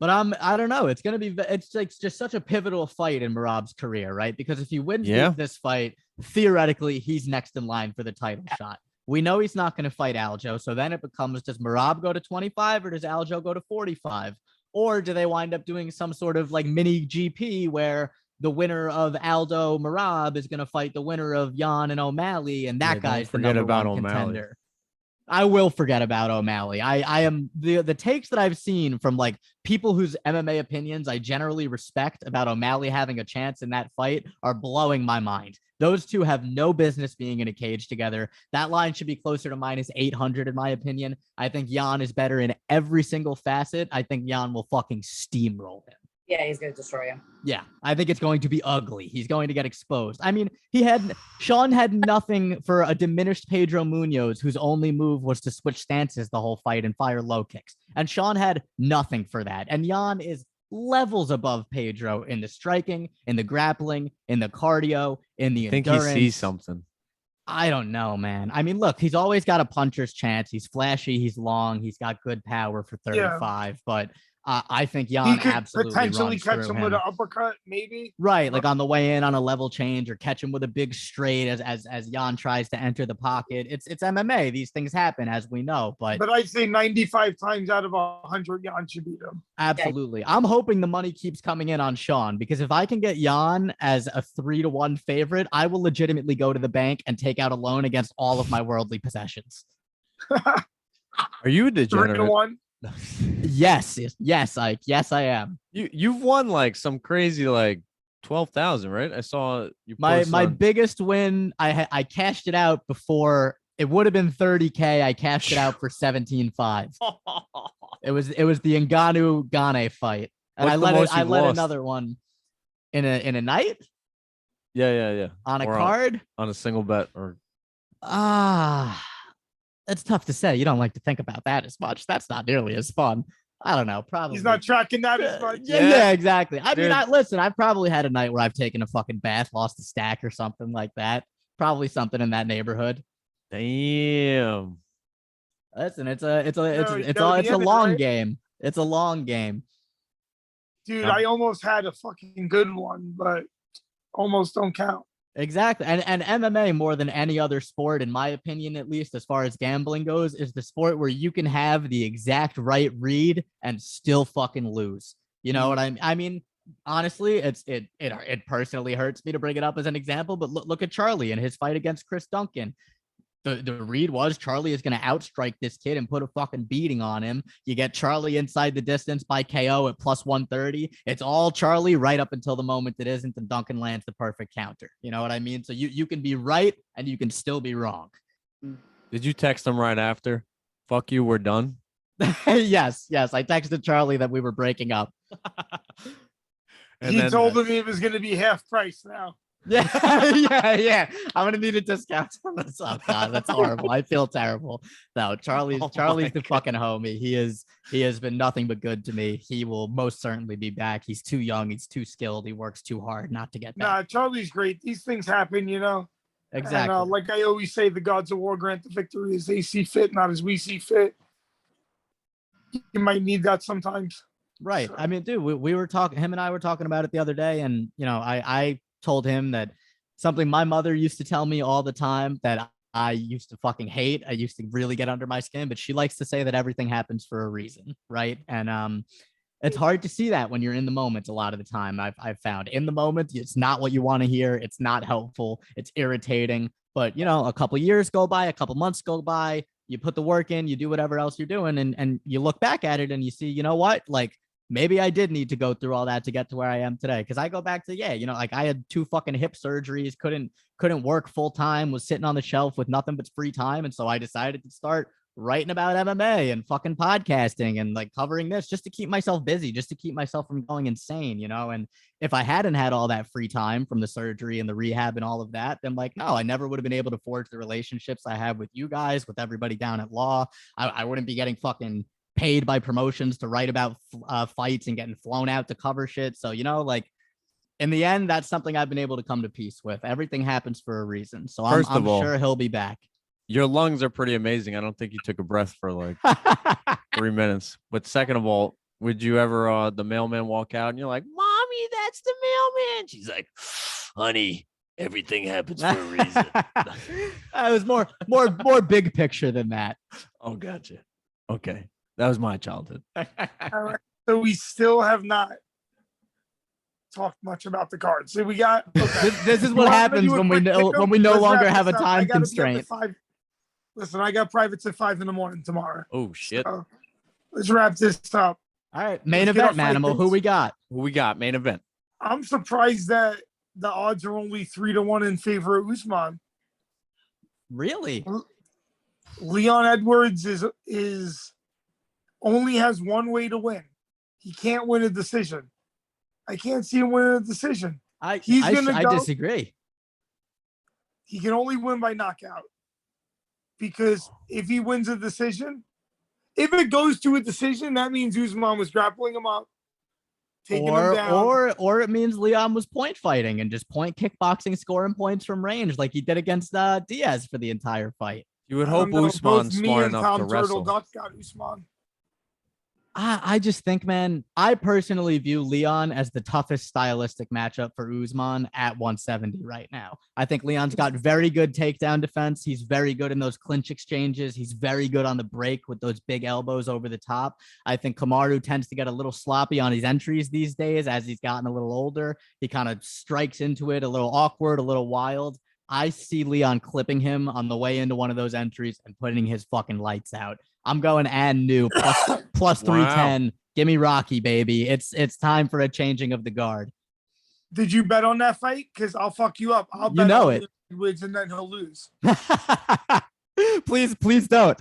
But I don't know. It's gonna be. It's like just such a pivotal fight in Merab's career, right? Because if he wins this fight, theoretically, he's next in line for the title shot. We know he's not going to fight Aljo, so then it becomes: does Merab go to 25 or does Aljo go to 45? Or do they wind up doing some sort of like mini GP where the winner of Aldo Merab is going to fight the winner of Jan and O'Malley, and that guy's the number one contender? I will forget about O'Malley. I am the takes that I've seen from like people whose MMA opinions I generally respect about O'Malley having a chance in that fight are blowing my mind. Those two have no business being in a cage together. That line should be closer to -800 in my opinion. I think Jan is better in every single facet. I think Jan will fucking steamroll him. Yeah, he's gonna destroy him. Yeah, I think it's going to be ugly. He's going to get exposed. I mean, Sean had nothing for a diminished Pedro Munoz, whose only move was to switch stances the whole fight and fire low kicks. And Sean had nothing for that. And Jan is levels above Pedro in the striking, in the grappling, in the cardio, in the endurance. He sees something. I don't know, man. I mean, look, he's always got a puncher's chance. He's flashy. He's long. He's got good power for 35, but I think Jan absolutely potentially runs catch through him with an uppercut, maybe. Right, like on the way in on a level change, or catch him with a big straight as Jan tries to enter the pocket. It's MMA. These things happen, as we know. But I'd say 95 times out of 100, Jan should beat him. Absolutely. I'm hoping the money keeps coming in on Sean, because if I can get Jan as a 3-1 favorite, I will legitimately go to the bank and take out a loan against all of my worldly possessions. Are you a degenerate? 3-1. Yes, Ike. Yes, I am. You've won like some crazy like 12,000, right? I saw you. My biggest win. I cashed it out before it would have been 30K. I cashed it out for 17.5. It was the Ngannou Gane fight, and I let another one in a night. Yeah. On a card, on a single bet, or that's tough to say. You don't like to think about that as much. That's not nearly as fun. I don't know. Probably he's not tracking that as much. Yeah, exactly. I mean, listen, I've probably had a night where I've taken a fucking bath, lost a stack or something like that. Probably something in that neighborhood. Damn. Listen, it's a long game. It's a long game. Dude, I almost had a fucking good one, but almost don't count. Exactly. And MMA, more than any other sport, in my opinion, at least as far as gambling goes, is the sport where you can have the exact right read and still fucking lose. You know what I mean? Honestly, it personally hurts me to bring it up as an example, but look at Charlie and his fight against Chris Duncan. The read was Charlie is going to outstrike this kid and put a fucking beating on him. You get Charlie inside the distance by KO at +130. It's all Charlie right up until the moment it isn't, and Duncan lands the perfect counter. You know what I mean? So you can be right and you can still be wrong. Did you text him right after? Fuck you, we're done. Yes. I texted Charlie that we were breaking up. He told him it was going to be half price now. Yeah. I'm gonna need a discount on this. Oh god, that's horrible. I feel terrible. No, Charlie's the fucking homie. He has been nothing but good to me. He will most certainly be back. He's too young. He's too skilled. He works too hard not to get back. Nah, Charlie's great. These things happen, you know. Exactly. And, like I always say, the gods of war grant the victory as they see fit, not as we see fit. You might need that sometimes. Right. So. I mean, dude, we were talking. Him and I were talking about it the other day, and you know, I told him that something my mother used to tell me all the time that I used to fucking hate. I used to really get under my skin, but she likes to say that everything happens for a reason, right? And it's hard to see that when you're in the moment a lot of the time. I've found in the moment, it's not what you want to hear. It's not helpful. It's irritating. But, you know, a couple years go by, a couple months go by, you put the work in, you do whatever else you're doing, and you look back at it and you see, you know what, like, maybe I did need to go through all that to get to where I am today. Because I go back to, you know, like I had 2 fucking hip surgeries, couldn't work full time, was sitting on the shelf with nothing but free time. And so I decided to start writing about MMA and fucking podcasting and like covering this just to keep myself busy, just to keep myself from going insane, you know? And if I hadn't had all that free time from the surgery and the rehab and all of that, then like, no, I never would have been able to forge the relationships I have with you guys, with everybody down at law. I wouldn't be getting fucking paid by promotions to write about fights and getting flown out to cover shit. So, you know, like in the end, that's something I've been able to come to peace with. Everything happens for a reason. So I'm sure he'll be back. Your lungs are pretty amazing. I don't think you took a breath for like 3 minutes. But second of all, Would you ever the mailman walk out and you're like, "Mommy, that's the mailman." She's like, "Honey, everything happens for a reason." It was more big picture than that. Oh, gotcha. Okay, that was my childhood. All right. So we still have not talked much about the cards. So we got. Okay. This is You what want me to happens do a when we quick no pick 'em? when we no Let's longer wrap have a this up. I time gotta be up at constraint. 5. Listen, I got privates at 5 in the morning tomorrow. Oh shit. So let's wrap this up. All right, main Let's get event, our fight Manimal. Who picks. we got? Who we got? Main event. I'm surprised that the odds are only 3-1 in favor of Usman. Really? Leon Edwards is only has one way to win. He can't win a decision. I can't see him winning a decision. I go- disagree. He can only win by knockout. Because if he wins a decision, if it goes to a decision, that means Usman was grappling him up, taking him down. Or it means Leon was point fighting and just point kickboxing, scoring points from range like he did against Diaz for the entire fight. You would I don't hope know, Usman's both me smart and enough Tom to Turtle wrestle. Duck got Usman. I just think, man, I personally view Leon as the toughest stylistic matchup for Usman at 170 right now. I think Leon's got very good takedown defense. He's very good in those clinch exchanges. He's very good on the break with those big elbows over the top. I think Kamaru tends to get a little sloppy on his entries these days as he's gotten a little older. He kind of strikes into it a little awkward, a little wild. I see Leon clipping him on the way into one of those entries and putting his fucking lights out. I'm going and new plus 310. Give me Rocky, baby. It's time for a changing of the guard. Did you bet on that fight? Because I'll fuck you up. I'll You bet know on it. Edwards and then he'll lose. please don't.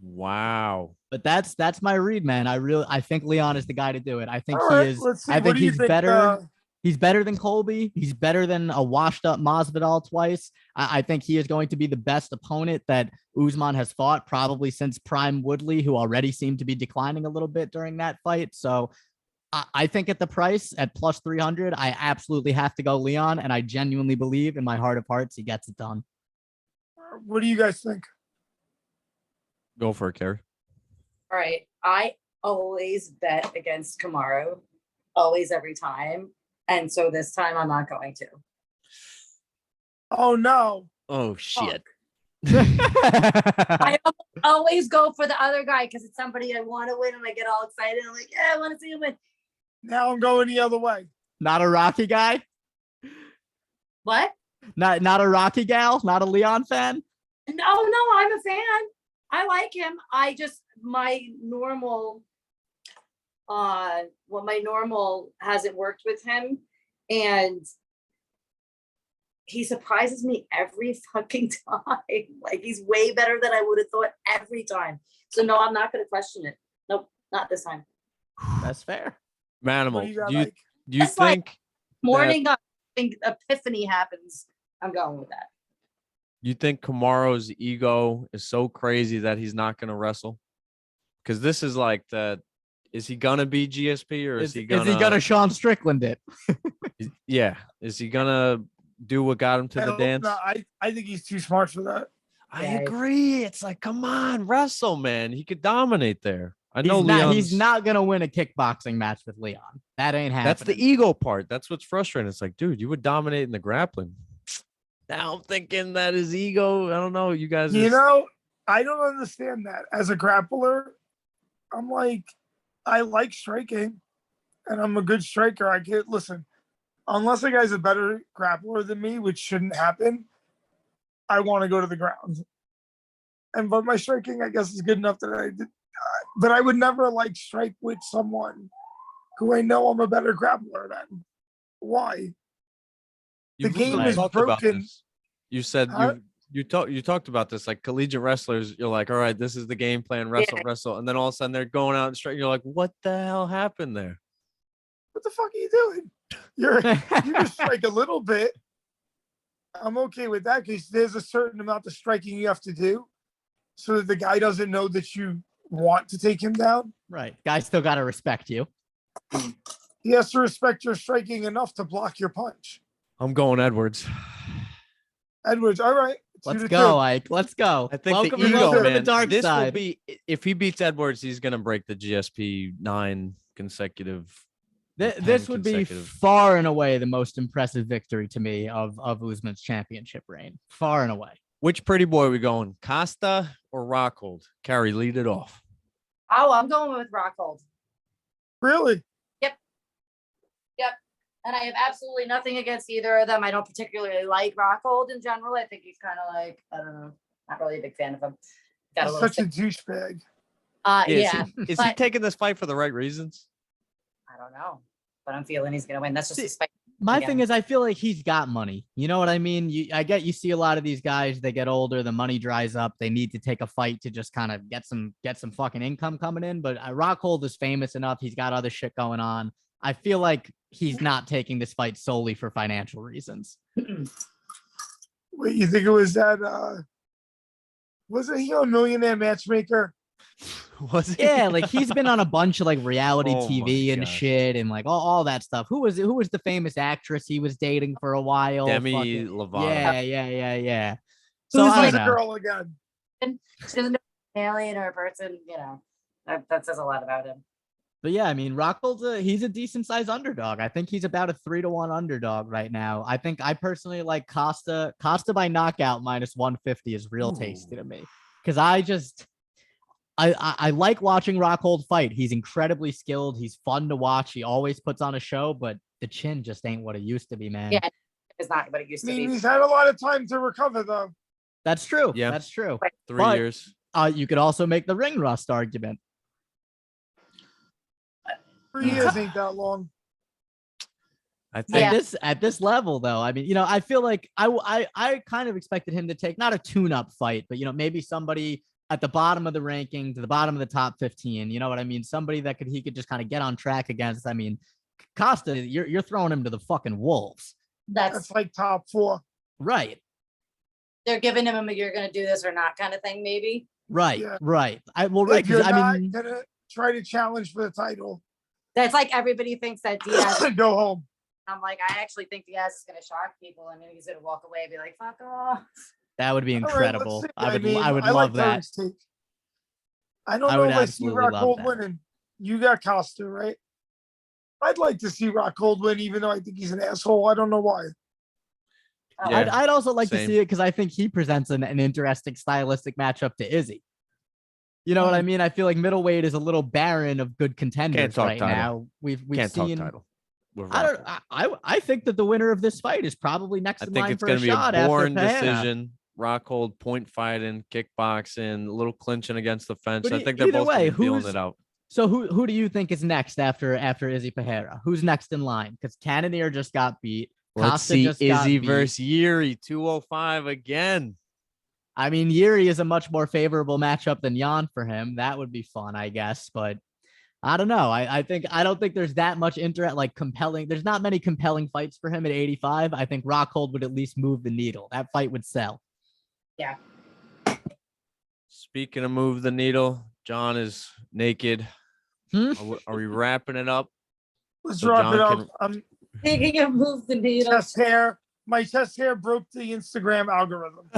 Wow. But that's my read, man. I think Leon is the guy to do it. I think All he right, is. let's see. I What think do you he's think, better. He's better than Colby. He's better than a washed up Masvidal twice. I think he is going to be the best opponent that Usman has fought probably since Prime Woodley, who already seemed to be declining a little bit during that fight. So I think at the price at plus 300, I absolutely have to go Leon. And I genuinely believe in my heart of hearts, he gets it done. What do you guys think? Go for it, Kerry. All right. I always bet against Kamaru, always, every time. And so this time I'm not going to. Oh no. Oh shit. I always go for the other guy because it's somebody I want to win and I get all excited. I'm like, yeah, I want to see him win. Now I'm going the other way. Not a Rocky guy? What? Not a Rocky gal? Not a Leon fan? No, I'm a fan. I like him. I just my normal hasn't worked with him, and he surprises me every fucking time. Like, he's way better than I would have thought every time. So no, I'm not going to question it. Nope, not this time. That's fair. What Manimal, do you got, do you Ike? It's like- think Morning epiphany happens. I'm going with that. you think Kamaro's ego is so crazy that he's not going to wrestle? Because this is like the, is he gonna be GSP or is he gonna Sean Strickland it? yeah, is he gonna do what got him to I the hope dance? not. I think he's too smart for that. I Yeah. agree. It's like, come on, wrestle, man. He could dominate there. I know Leon's, He's not gonna win a kickboxing match with Leon. That ain't happening. that's the ego part. That's what's frustrating. It's like, dude, you would dominate in the grappling. Now I'm thinking that his ego. I don't know. You guys, You know, I don't understand that. As a grappler, I'm like, I like striking, and I'm a good striker. I can't listen. Unless a guy's a better grappler than me, which shouldn't happen, I want to go to the ground. But my striking, I guess, is good enough that I did. But I would never like strike with someone who I know I'm a better grappler than. Why? You've game literally is talked about broken. this. You said Huh? you talked about this, like collegiate wrestlers. You're like, all right, this is the game plan, wrestle, and then all of a sudden they're going out and straight. You're like, what the hell happened there? What the fuck are you doing? You just strike a little bit. I'm okay with that because there's a certain amount of striking you have to do so that the guy doesn't know that you want to take him down. right. Guys still gotta respect you. He has to respect your striking enough to block your punch. I'm going Edwards. Edwards, all right. Let's 2-2. go, Ike. Let's go. I think Welcome the ego, to the man. dark This will side. be if he beats Edwards, he's gonna break the GSP 9 consecutive. or 10 This would be consecutive. far and away the most impressive victory to me of Usman's championship reign. Far and away. Which pretty boy are we going? Costa or Rockhold? Kerry, lead it off. Oh, I'm going with Rockhold. Really? And I have absolutely nothing against either of them. I don't particularly like Rockhold in general. I think he's kind of like, I don't know, not really a big fan of him. Got a He's little such a sick. douchebag. Yeah, Is he but- taking this fight for the right reasons? I don't know, but I'm feeling he's gonna win. That's just a spike. My Yeah. thing is, I feel like he's got money. You know what I mean? You see a lot of these guys, they get older, the money dries up. They need to take a fight to just kind of get some fucking income coming in. But Rockhold is famous enough. He's got other shit going on. I feel like he's not taking this fight solely for financial reasons. Wait, you think it was that? Wasn't he a millionaire matchmaker? Was he? Yeah, like he's been on a bunch of like reality Oh my TV and gosh. shit and like all that stuff. Who was the famous actress he was dating for a while? Demi Fucking- Lovato. Yeah. So Who's I this don't know. girl again? She doesn't know if he's an alien or a person. You know, that says a lot about him. But yeah, I mean, Rockhold's he's a decent sized underdog. I think he's about a 3-1 underdog right now. I personally like Costa by knockout minus 150 is real tasty to me. Because I like watching Rockhold fight. He's incredibly skilled. He's fun to watch. He always puts on a show, but the chin just ain't what it used to be, man. Yeah. It's not what it used I to mean, be. he's had a lot of time to recover, though. That's true. Yeah. That's true. 3 But- years. You could also make the ring rust argument. 3 years ain't that long. I think Yeah. At this level, though, I mean, you know, I feel like I kind of expected him to take not a tune-up fight, but you know, maybe somebody at the bottom of the ranking to the bottom of the top 15. You know what I mean? Somebody that he could just kind of get on track against. I mean, Costa, you're throwing him to the fucking wolves, That's like top 4. right? They're giving him a "you're gonna do this or not" kind of thing, maybe. Right, Yeah. right. Right. If you're 'Cause, I not mean, gonna try to challenge for the title, That's like everybody thinks that Diaz. go home. I'm like, I actually think Diaz is gonna shock people, and then he's gonna walk away and be like, "Fuck off." that would be All right, let's incredible. see. I would mean, love like that. Eric's take. I don't I know would if I see absolutely love Rockhold that. winning. You got Costa, right? I'd like to see Rockhold win, even though I think he's an asshole. I don't know why. Oh, Yeah. I'd also like to same. see it because I think he presents an interesting stylistic matchup to Izzy. You know what I mean? I feel like middleweight is a little barren of good contenders talk right title. now. We've can't seen. talk title. with I don't. Rockhold. I think that the winner of this fight is probably next I in think line it's for going a to be shot a boring after Pereira. decision. Rockhold point fighting, kickboxing, a little clinching against the fence. But I think they're either both way, gonna be feeling who's- it out. So who do you think is next after Izzy Pereira? Who's next in line? Because Cannonier just got beat. Let's Costa see just got Izzy beat. versus Yuri 205 again. I mean, Yuri is a much more favorable matchup than Jan for him. That would be fun, I guess. But I don't know. I don't think there's that much compelling. There's not many compelling fights for him at 85. I think Rockhold would at least move the needle. That fight would sell. Yeah. Speaking of move the needle, John is naked. Hmm? Are we wrapping it up? Let's So wrap John it up. can- I'm Speaking of move the needle. chest hair. My chest hair broke the Instagram algorithm.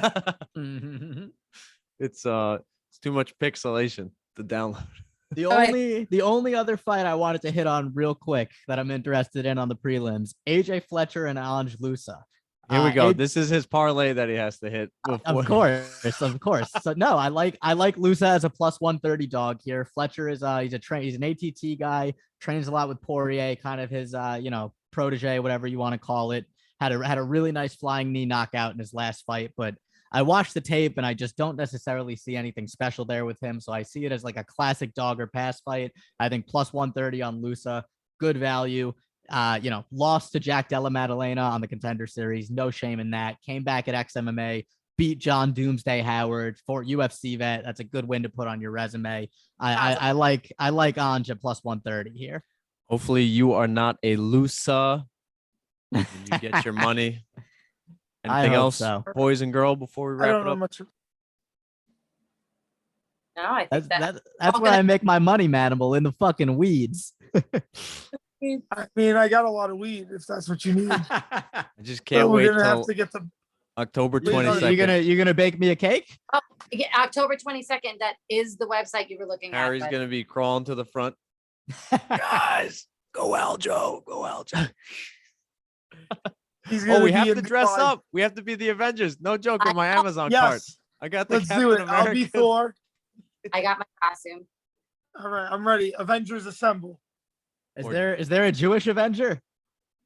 It's too much pixelation to download. The only other fight I wanted to hit on real quick that I'm interested in on the prelims, AJ Fletcher and Ange Lusa. Here we go. A- This is his parlay that he has to hit. Of course. So no, I like Lusa as a plus 130 dog here. Fletcher is he's an ATT guy, trains a lot with Poirier, kind of his protege, whatever you want to call it. Had a really nice flying knee knockout in his last fight, but I watched the tape and I just don't necessarily see anything special there with him. So I see it as like a classic dog or pass fight. I think plus 130 on Lusa, good value. Lost to Jack Della Maddalena on the Contender Series. No shame in that. Came back at XMMA, beat John Doomsday Howard for UFC vet. That's a good win to put on your resume. I like Ange at plus 130 here. Hopefully you are not a Lusa. And you get your money. I Anything hope else, so. boys and girl, before we I wrap don't it know up? much. No, I think That's all where good. I make my money, Manimal, in the fucking weeds. I mean, I got a lot of weed if that's what you need. I just So can't we're wait gonna have till to get the October You're gonna- 22nd. You gonna bake me a cake? Yeah, October 22nd. That is the website you were looking Harry's at. gonna be crawling to the front. Guys, go Aljo, go Aljo. He's Oh, gonna we be have in to the dress line. up. We have to be the Avengers. No joke on my Amazon cart. Yes, I got the let's Captain do it. America. I'll be Thor. I got my costume. All right, I'm ready. Avengers assemble. Is Or- there a Jewish Avenger?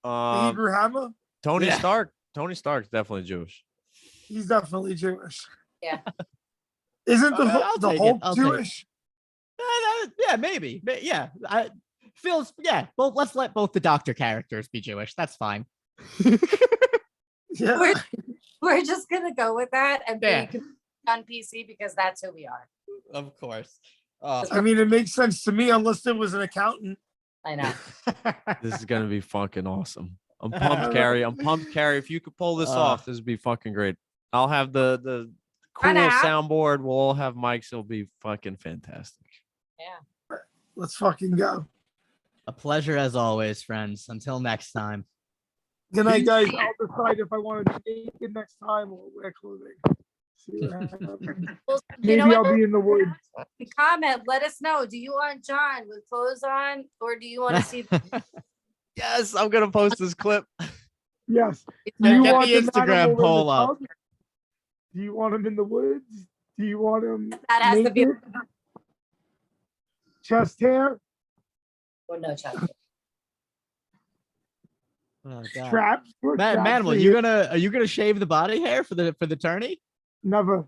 The Hebrew Hammer. Tony Yeah. Stark. Tony Stark's definitely Jewish. He's definitely Jewish. Yeah. Isn't the I'll take it. Hulk I'll take it. Jewish? Yeah, maybe. Yeah, Phil's. Yeah, let's let both the Doctor characters be Jewish. That's fine. Yeah. We're just gonna go with that and Yeah. be on PC because that's who we are. Of course. I mean, it makes sense to me unless there was an accountant. I know. This is gonna be fucking awesome. I'm pumped, Carrie. I'm pumped, Carrie. If you could pull this off, this would be fucking great. I'll have the cool Kinda have- soundboard. We'll all have mics. It'll be fucking fantastic. Yeah. Let's fucking go. A pleasure as always, friends. Until next time. Good night, guys. I'll decide if I want to be naked next time or wear clothing. See what happens. Well, you Maybe know what? I'll be in the woods. Comment. Let us know. Do you want John with clothes on, or do you want to see? Yes, I'm gonna post this clip. Yes. Get You the want the Instagram animal in the poll up. tub? Do you want him in the woods? Do you want him That has to be. naked? Chest hair? Well, no, Chuck. Oh, God. Straps? What straps Manimal, are are you gonna shave the body hair for the tourney? Never.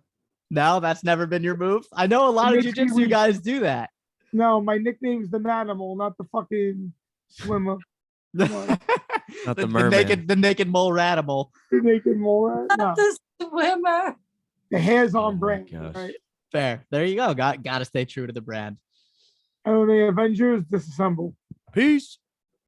No, that's never been your move. I know a lot of Makes me jujitsu weak. guys do that. No, my nickname's the Manimal, not the fucking swimmer. Come on. Not the the merman. naked mole ratimal. The naked molar. No, The swimmer. the hair's Oh on my brand. gosh. Right? Fair. There you go. Got to stay true to the brand. And the Avengers disassemble. Peace.